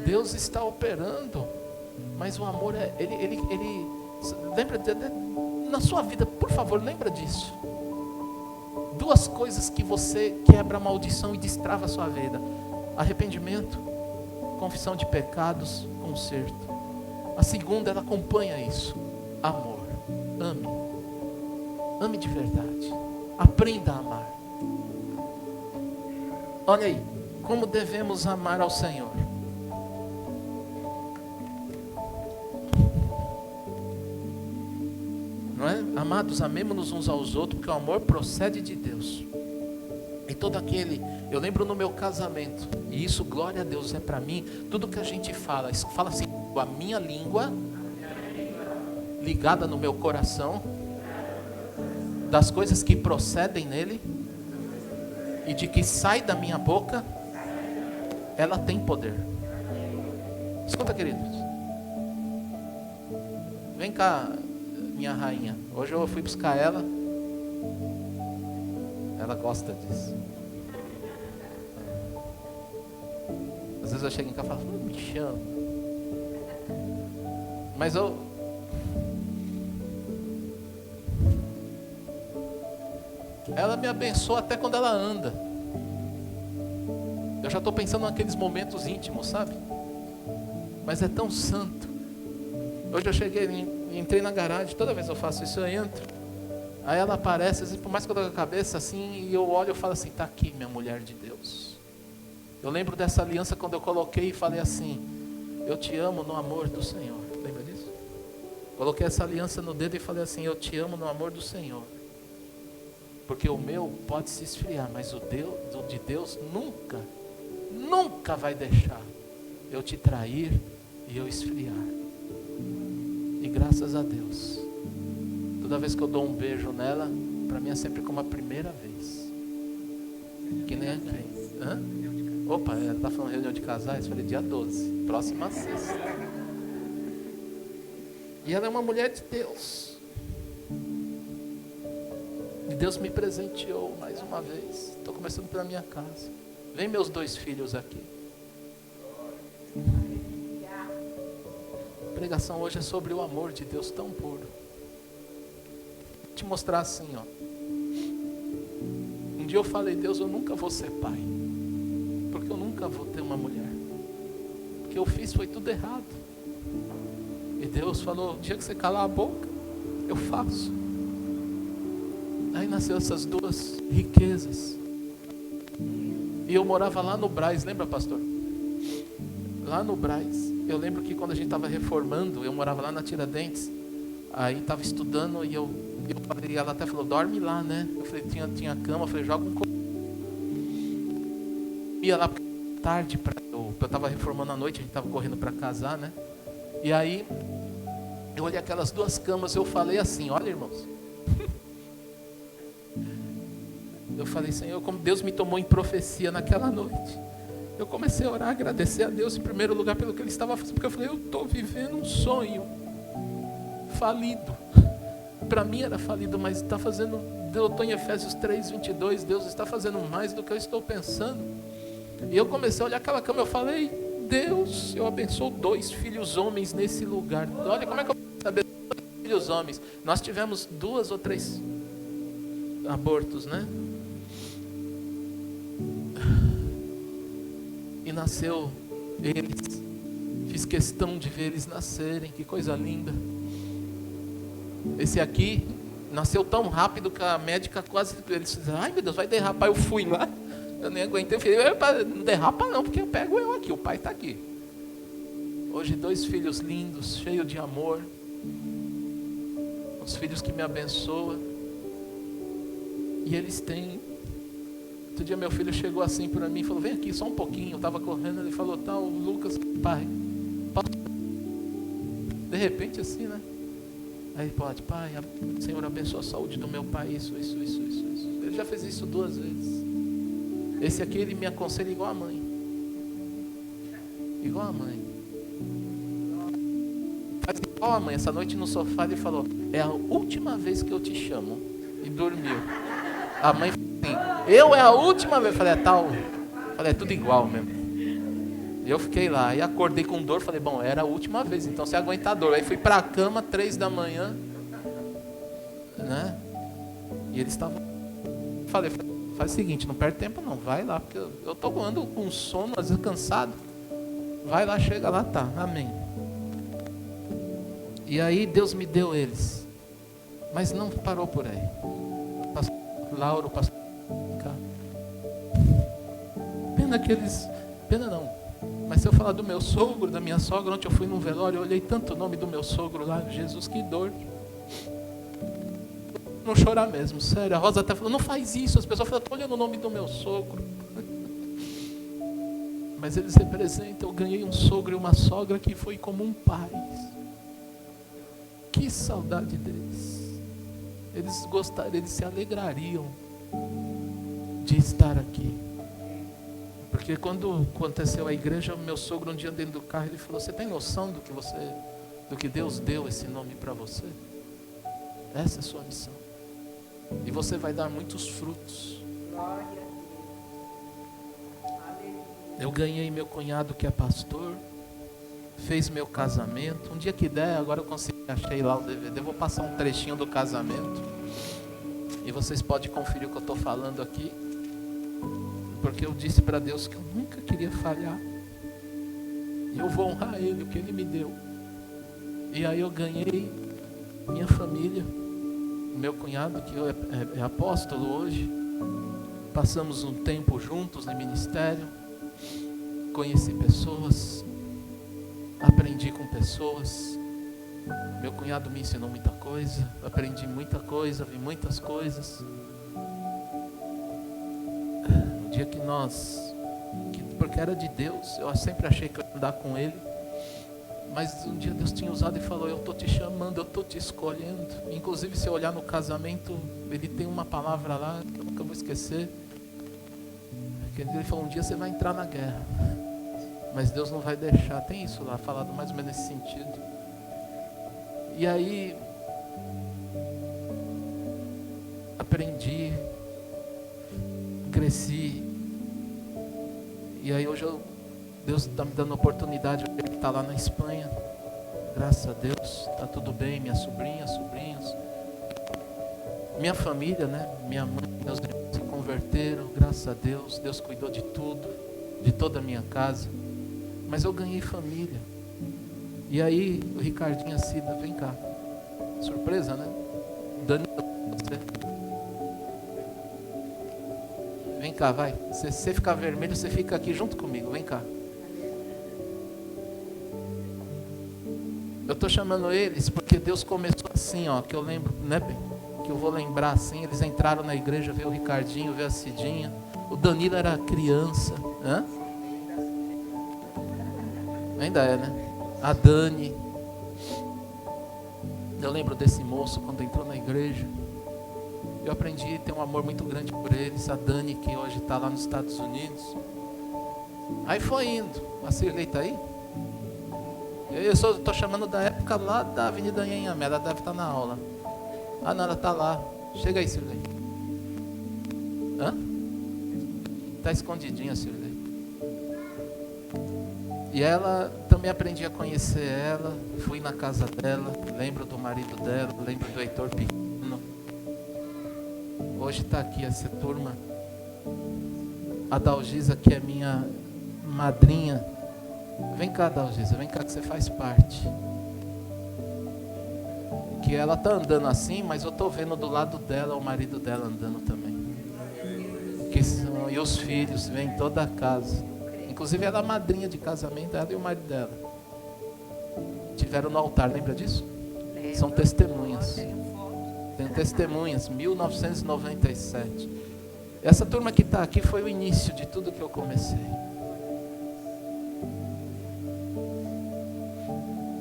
Deus está operando, mas o amor é, ele lembra, na sua vida, por favor, lembra disso. Duas coisas que você quebra a maldição e destrava a sua vida: arrependimento, confissão de pecados, conserto. A segunda, ela acompanha isso: amor. Ame de verdade, aprenda a amar. Olha aí, como devemos amar ao Senhor. Não é? Amados, amemos-nos uns aos outros, porque o amor procede de Deus. E todo aquele, eu lembro no meu casamento, e isso, glória a Deus, é para mim, tudo que a gente fala assim, a minha língua ligada no meu coração, das coisas que procedem nele, e de que sai da minha boca, ela tem poder. Escuta, queridos, vem cá, minha rainha. Hoje eu fui buscar ela. Ela gosta disso. Às vezes eu chego em casa e falo, me chama. Mas ela me abençoa até quando ela anda. Eu já estou pensando naqueles momentos íntimos, sabe? Mas é tão santo. Hoje eu entrei na garagem, toda vez que eu faço isso eu entro, aí ela aparece, assim, por mais que eu dou a cabeça assim, e eu olho e falo assim, está aqui minha mulher de Deus. Eu lembro dessa aliança quando eu coloquei e falei assim, eu te amo no amor do Senhor. Lembra disso? Coloquei essa aliança no dedo e falei assim, eu te amo no amor do Senhor. Porque o meu pode se esfriar, mas o de Deus nunca vai deixar eu te trair e eu esfriar. E graças a Deus, toda vez que eu dou um beijo nela, para mim é sempre como a primeira vez. Que nem aqui. Hã? Opa, ela está falando reunião de casais, eu falei dia 12, próxima sexta. E ela é uma mulher de Deus. E Deus me presenteou mais uma vez. Estou começando pela minha casa. Vem meus 2 filhos aqui. A pregação hoje é sobre o amor de Deus tão puro. Vou te mostrar assim, ó. Um dia eu falei, Deus, eu nunca vou ser pai, porque eu nunca vou ter uma mulher, porque eu fiz foi tudo errado. E Deus falou, o dia que você calar a boca, eu faço. Aí nasceu essas 2 riquezas. E eu morava lá no Brás, lembra, pastor? Lá no Brás. Eu lembro que quando a gente estava reformando, eu morava lá na Tiradentes. Aí estava estudando e eu falei, ela até falou, dorme lá, né? Eu falei, tinha cama, eu falei, joga um ia lá tarde, eu estava reformando à noite, a gente estava correndo para casar, né? E aí, eu olhei aquelas 2 camas, eu falei assim, olha irmãos, eu falei, Senhor, como Deus me tomou em profecia naquela noite. Eu comecei a orar, agradecer a Deus em primeiro lugar pelo que Ele estava fazendo, porque eu falei, eu estou vivendo um sonho falido. para mim era falido, mas está fazendo, eu estou em Efésios 3:22, Deus está fazendo mais do que eu estou pensando. E eu comecei a olhar aquela cama, eu falei, Deus, eu abençoo 2 filhos homens nesse lugar. Olha como é que eu saber 2 filhos homens. Nós tivemos 2 ou 3 abortos, né? E nasceu eles. Fiz questão de ver eles nascerem, que coisa linda. Esse aqui nasceu tão rápido que a médica quase, eles disseram, ai meu Deus, vai derrapar. Eu fui lá, eu nem aguentei, eu falei, não derrapa não, porque eu pego eu aqui, o pai está aqui. Hoje 2 filhos lindos, cheios de amor, os filhos que me abençoam. E eles têm. Outro dia meu filho chegou assim para mim e falou, vem aqui só um pouquinho. Eu estava correndo, ele falou, tá, o Lucas, pai, posso? De repente assim, né? Aí pode, pai, Senhor abençoa a saúde do meu pai, isso. Ele já fez isso 2 vezes. Esse aqui ele me aconselha igual a mãe. Igual a mãe. Faz igual a mãe. Essa noite no sofá ele falou, é a última vez que eu te chamo. E dormiu. A mãe falou assim, eu é a última vez. Eu falei, é tal. Falei, é tudo igual mesmo. E eu fiquei lá, e acordei com dor, falei, bom, era a última vez, então você aguenta a dor. Aí fui pra cama, 3 da manhã, né? E eles estavam, falei, faz o seguinte, não perde tempo não, vai lá, porque eu tô ando com sono, às vezes cansado. Vai lá, chega lá, tá, amém. E aí Deus me deu eles, mas não parou por aí. Pastor Lauro, pastor cá. Pena que eles, pena não. Mas se eu falar do meu sogro, da minha sogra, ontem eu fui num velório, eu olhei tanto o nome do meu sogro lá, Jesus, que dor. Não chorar mesmo, sério. A Rosa até falou, não faz isso. As pessoas falam, estou olhando o nome do meu sogro. Mas eles representam, eu ganhei um sogro e uma sogra que foi como um pai. Que saudade deles. Eles gostariam, eles se alegrariam de estar aqui. Porque quando aconteceu a igreja, o meu sogro um dia dentro do carro, ele falou, você tem noção do que Deus deu esse nome para você? Essa é a sua missão. E você vai dar muitos frutos. Eu ganhei meu cunhado que é pastor, fez meu casamento. Um dia que der, agora eu consegui, achei lá o DVD, vou passar um trechinho do casamento. E vocês podem conferir o que eu estou falando aqui. Porque eu disse para Deus que eu nunca queria falhar. E eu vou honrar Ele, o que Ele me deu. E aí eu ganhei minha família, meu cunhado, que é apóstolo hoje. Passamos um tempo juntos no ministério. Conheci pessoas. Aprendi com pessoas. Meu cunhado me ensinou muita coisa. Aprendi muita coisa, vi muitas coisas. Dia que porque era de Deus, eu sempre achei que eu ia andar com Ele, mas um dia Deus tinha usado e falou, eu estou te chamando, eu estou te escolhendo. Inclusive se eu olhar no casamento, Ele tem uma palavra lá, que eu nunca vou esquecer, que Ele falou, um dia você vai entrar na guerra, mas Deus não vai deixar, tem isso lá, falado mais ou menos nesse sentido. E aí, aprendi, cresci, e aí hoje Deus está me dando oportunidade, ele está lá na Espanha, graças a Deus, está tudo bem, minha sobrinha, sobrinhos, minha família, né, minha mãe, meus irmãos se converteram, graças a Deus, Deus cuidou de tudo, de toda a minha casa, mas eu ganhei família. E aí o Ricardinho Cida, vem cá, surpresa, né? Dani, você. Vem cá, vai. Se você ficar vermelho, você fica aqui junto comigo. Vem cá. Eu estou chamando eles porque Deus começou assim, ó. Que eu lembro, né, bem? Que eu vou lembrar assim. Eles entraram na igreja, veio o Ricardinho, veio a Cidinha. O Danilo era criança. Hã? Ainda é, né? A Dani. Eu lembro desse moço quando entrou na igreja. Eu aprendi a ter um amor muito grande por eles. A Dani, que hoje está lá nos Estados Unidos. Aí foi indo. A Cirlei está aí? Eu estou chamando da época lá da Avenida Anhanhamé. Ela deve estar na aula. Ah, não, ela está lá. Chega aí, Sirlei. Hã? Está escondidinha, Sirlei. E ela, também aprendi a conhecer ela. Fui na casa dela. Lembro do marido dela. Lembro do Heitor pequeno. Hoje está aqui essa turma. A Dalgisa, que é minha madrinha. Vem cá, Dalgisa. Vem cá que você faz parte. Que ela está andando assim, mas eu estou vendo do lado dela o marido dela andando também. E os filhos, vêm toda a casa. Inclusive ela é a madrinha de casamento, ela e o marido dela. Tiveram no altar, lembra disso? São testemunhas. Tem testemunhas, 1997. Essa turma que está aqui foi o início de tudo que eu comecei.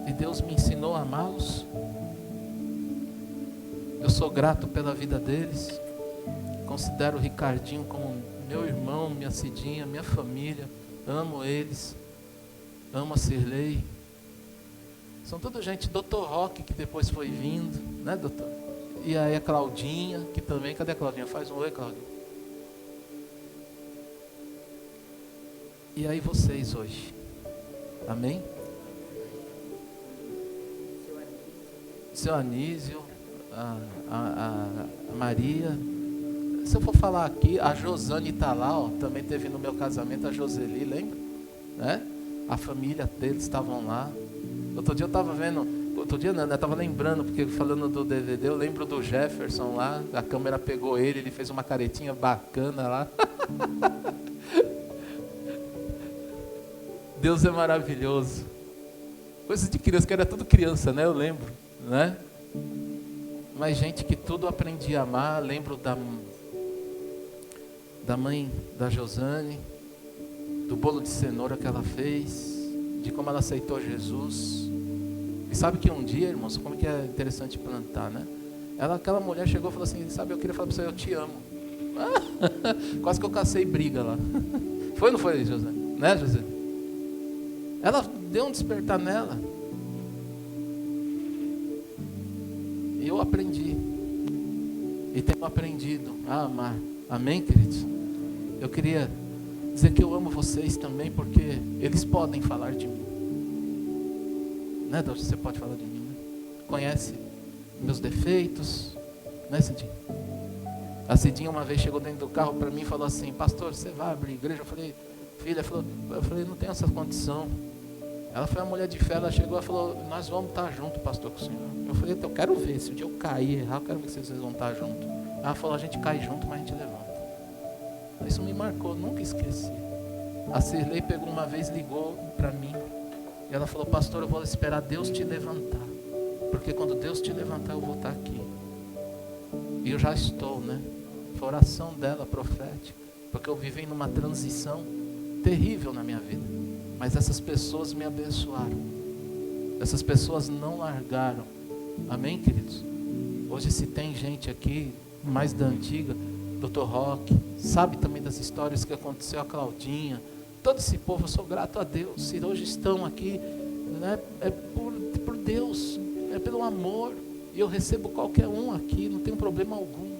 E Deus me ensinou a amá-los. Eu sou grato pela vida deles. Considero o Ricardinho como meu irmão, minha Cidinha, minha família. Amo eles. Amo a Sirlei. São toda gente. Dr. Roque, que depois foi vindo, né, doutor? E aí a Claudinha, que também. Cadê a Claudinha? Faz um oi, Claudinha. E aí vocês hoje. Amém? Seu Anísio. A Maria. Se eu for falar aqui, a Josane está lá, ó, também teve no meu casamento a Joseli, lembra? Né? A família deles estavam lá. Outro dia eu estava vendo, outro dia não, eu estava lembrando, porque falando do DVD, eu lembro do Jefferson lá, a câmera pegou ele fez uma caretinha bacana lá. Deus é maravilhoso. Coisas de criança, que era tudo criança, né? Eu lembro, né? Mas gente que tudo aprendi a amar. Lembro da mãe da Josane, do bolo de cenoura que ela fez, de como ela aceitou Jesus. E sabe que um dia, irmãos, como que é interessante plantar, né? Aquela mulher chegou e falou assim, sabe, eu queria falar para você, eu te amo. Quase que eu cacei briga lá. Foi ou não foi, Josane? Né, José? Ela deu um despertar nela. E eu aprendi. E tenho aprendido a amar. Amém, queridos? Eu queria dizer que eu amo vocês também, porque eles podem falar de mim. Né, Deus? Você pode falar de mim, né? Conhece meus defeitos, né, Cidinha? A Cidinha uma vez chegou dentro do carro para mim e falou assim, pastor, você vai abrir igreja? Eu falei, filha, eu falei, não tenho essa condição. Ela foi uma mulher de fé, ela chegou e falou, nós vamos estar juntos, pastor, com o senhor. Eu falei, eu quero ver, se um dia eu cair errar, eu quero ver se vocês vão estar juntos. Ela falou, a gente cai junto, mas a gente levanta. Isso me marcou, nunca esqueci. A Sirlei pegou uma vez, ligou para mim, e ela falou, pastor, eu vou esperar Deus te levantar, porque quando Deus te levantar, eu vou estar aqui. E eu já estou, né? Foi a oração dela, profética, porque eu vivi numa transição terrível na minha vida. Mas essas pessoas me abençoaram. Essas pessoas não largaram. Amém, queridos? Hoje se tem gente aqui, mais da antiga, Dr. Roque, sabe também das histórias que aconteceu, a Claudinha. Todo esse povo, eu sou grato a Deus. Se hoje estão aqui, né, é por Deus, é pelo amor. E eu recebo qualquer um aqui, não tem problema algum.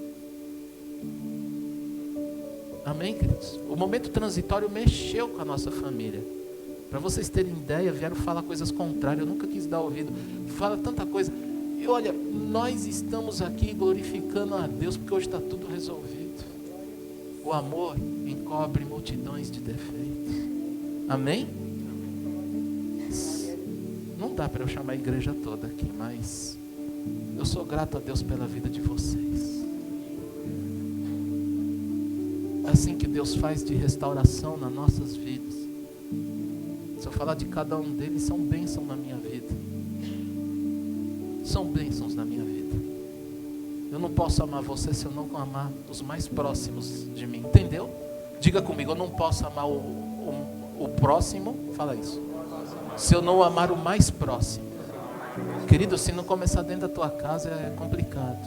Amém, queridos? O momento transitório mexeu com a nossa família. Para vocês terem ideia, vieram falar coisas contrárias, eu nunca quis dar ouvido. Fala tanta coisa. E olha, nós estamos aqui glorificando a Deus, porque hoje está tudo resolvido. O amor encobre multidões de defeitos. Amém? Não dá para eu chamar a igreja toda aqui, mas eu sou grato a Deus pela vida de vocês. É assim que Deus faz de restauração nas nossas vidas. Se eu falar de cada um deles, são bênçãos na minha vida. São bênçãos na minha vida. Eu não posso amar você se eu não amar os mais próximos de mim. Entendeu? Diga comigo, eu não posso amar o próximo. Fala isso. Se eu não amar o mais próximo. Querido, se não começar dentro da tua casa é complicado.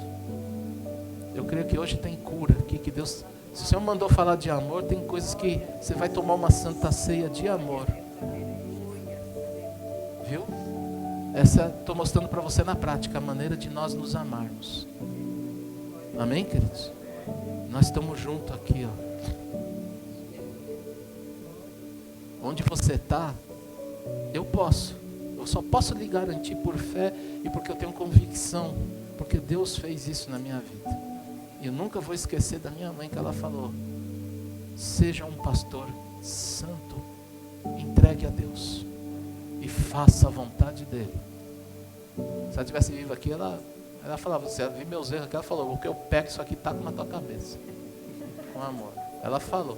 Eu creio que hoje tem cura aqui, que Deus... Se o Senhor mandou falar de amor, tem coisas que você vai tomar uma santa ceia de amor. Viu? Estou mostrando para você na prática a maneira de nós nos amarmos. Amém, queridos? Nós estamos juntos aqui, ó. Onde você está, eu só posso lhe garantir por fé e porque eu tenho convicção, porque Deus fez isso na minha vida. E eu nunca vou esquecer da minha mãe, que ela falou: seja um pastor santo, entregue a Deus e faça a vontade dele. Se ela estivesse viva aqui, ela falava: você viu meus erros aqui? Ela falou: o que eu pego isso aqui taco na tua cabeça, com amor. Ela falou.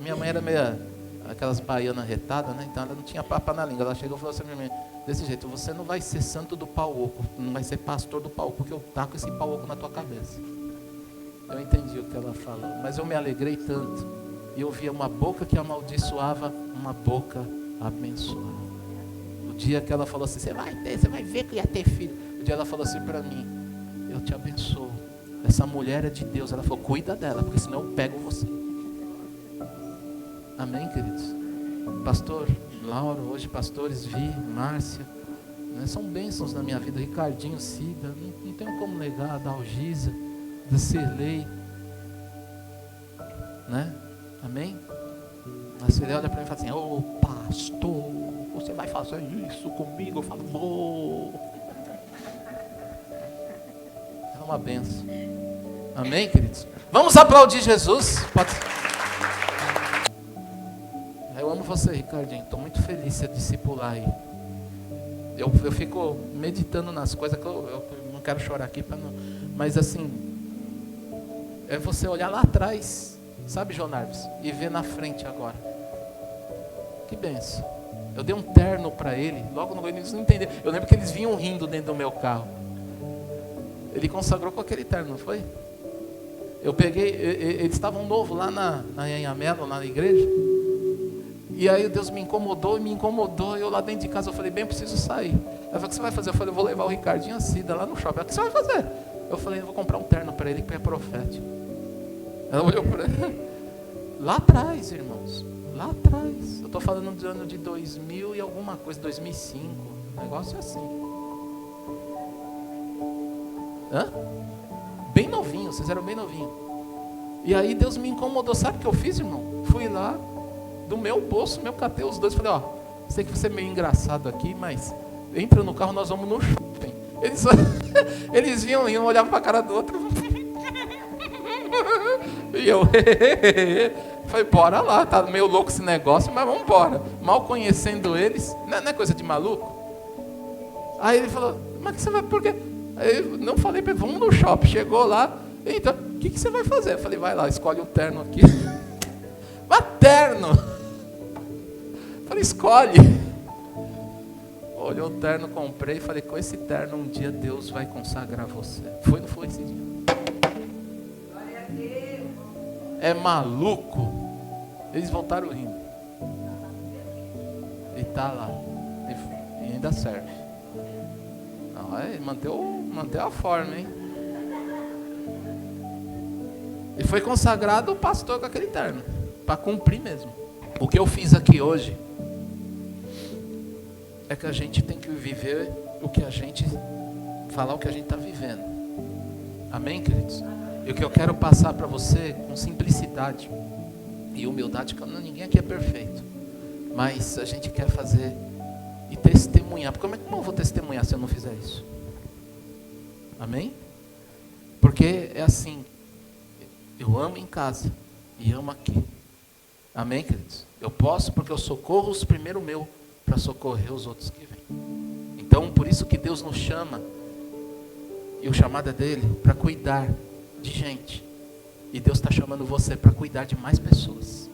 Minha mãe era meio aquelas baianas retadas, né? Então ela não tinha papa na língua. Ela chegou e falou assim pra mim: desse jeito, você não vai ser santo do pau oco, não vai ser pastor do pau oco, porque eu taco esse pau oco na tua cabeça. Eu entendi o que ela falou, mas eu me alegrei tanto. E eu via uma boca que amaldiçoava, uma boca abençoada. O dia que ela falou assim: você vai ver que ia ter filho. O dia ela falou assim para mim: eu te abençoo, essa mulher é de Deus. Ela falou: cuida dela, porque senão eu pego você. Amém, queridos? Pastor Lauro, hoje pastores Vi, Márcia, né, são bênçãos na minha vida. Ricardinho, Cida, não tenho como negar. Da Algisa, da Cirlei, né? Amém? A Cirlei olha para mim e fala assim: ô pastor, você vai fazer isso comigo? Eu falo: vou. É uma bênção. Amém, queridos? Vamos aplaudir Jesus. Pode... Eu amo você, Ricardinho. Estou muito feliz de ser discipular aí. Eu fico meditando nas coisas que eu não quero chorar aqui, mas assim, é você olhar lá atrás, sabe, João Narves, e ver na frente agora. Que benção. Eu dei um terno para ele, logo no início não entenderam. Eu lembro que eles vinham rindo dentro do meu carro. Ele consagrou com aquele terno, não foi? Eu peguei, eles estavam novos lá na Anhamelo, lá na igreja. E aí Deus me incomodou, e eu lá dentro de casa, eu falei: bem, preciso sair. Ela falou: o que você vai fazer? Eu falei: eu vou levar o Ricardinho e a Cida lá no shopping. Ela: o que você vai fazer? Eu falei: eu vou comprar um terno para ele, que é profético. Ela olhou para ele. Lá atrás, irmãos, lá atrás. Eu estou falando do ano de 2000 e alguma coisa, 2005. Um negócio assim. Hã? Bem novinho, vocês eram bem novinhos. E aí Deus me incomodou. Sabe o que eu fiz, irmão? Fui lá, do meu bolso, eu catei os dois. Falei: ó, sei que você é meio engraçado aqui, mas entra no carro, nós vamos no shopping. Eles vinham e um olhava para a cara do outro. E eu falei: bora lá, tá meio louco esse negócio, mas vamos embora. Mal conhecendo eles, não é coisa de maluco? Aí ele falou: mas que você vai, por quê? Aí eu não falei para ele: vamos no shopping. Chegou lá: então, o que você vai fazer? Eu falei: vai lá, escolhe o terno aqui. Mas terno! Eu falei: escolhe. Olhou o terno, comprei, falei: com esse terno um dia Deus vai consagrar você. Foi, não foi esse dia? Glória a Deus. É maluco? Eles voltaram rindo. E tá lá. E ainda serve. Não, manteve a forma, hein? E foi consagrado o pastor com aquele terno, para cumprir mesmo. O que eu fiz aqui hoje é que a gente tem que viver o que a gente falar, o que a gente está vivendo. Amém, queridos? E o que eu quero passar para você com simplicidade e humildade, que ninguém aqui é perfeito, mas a gente quer fazer e testemunhar. Porque como é que eu vou testemunhar se eu não fizer isso? Amém? Porque é assim: eu amo em casa e amo aqui. Amém, queridos? Eu posso porque eu socorro os primeiro meu para socorrer os outros que vêm. Então, por isso que Deus nos chama, e o chamado é dele para cuidar de gente. E Deus está chamando você para cuidar de mais pessoas.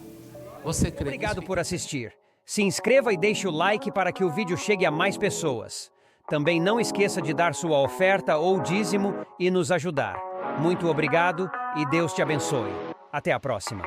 Você crê? Obrigado por assistir. Se inscreva e deixe o like para que o vídeo chegue a mais pessoas. Também não esqueça de dar sua oferta ou dízimo e nos ajudar. Muito obrigado e Deus te abençoe. Até a próxima.